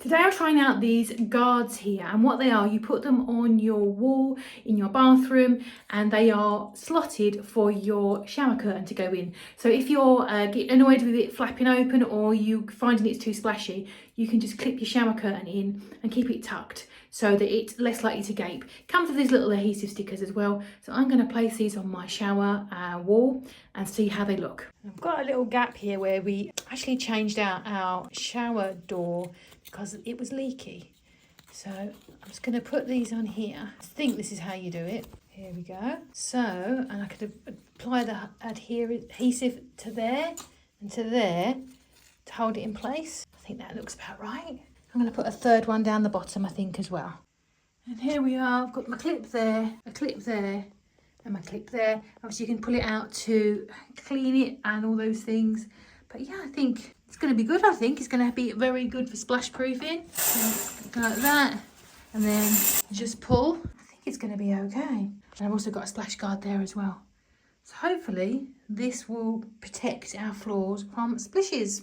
Today I'm trying out these guards here, and what they are, you put them on your wall in your bathroom and they are slotted for your shower curtain to go in. So if you're getting annoyed with it flapping open or you finding it's too splashy, you can just clip your shower curtain in and keep it tucked so that it's less likely to gape. Comes with these little adhesive stickers as well. So I'm going to place these on my shower wall and see how they look. I've got a little gap here where we actually changed out our shower door because it was leaky. So I'm just going to put these on here. I think this is how you do it. Here we go. So, and I could apply the adhesive to there and to there to hold it in place. I think that looks about right. I'm going to put a third one down the bottom, I think, as well. And here we are. I've got my clip there, a clip there, and my clip there. Obviously, you can pull it out to clean it and all those things. But yeah, I think it's going to be good. I think it's going to be very good for splash proofing. So, go like that, and then just pull. I think it's going to be okay. And I've also got a splash guard there as well. So hopefully this will protect our floors from splishes.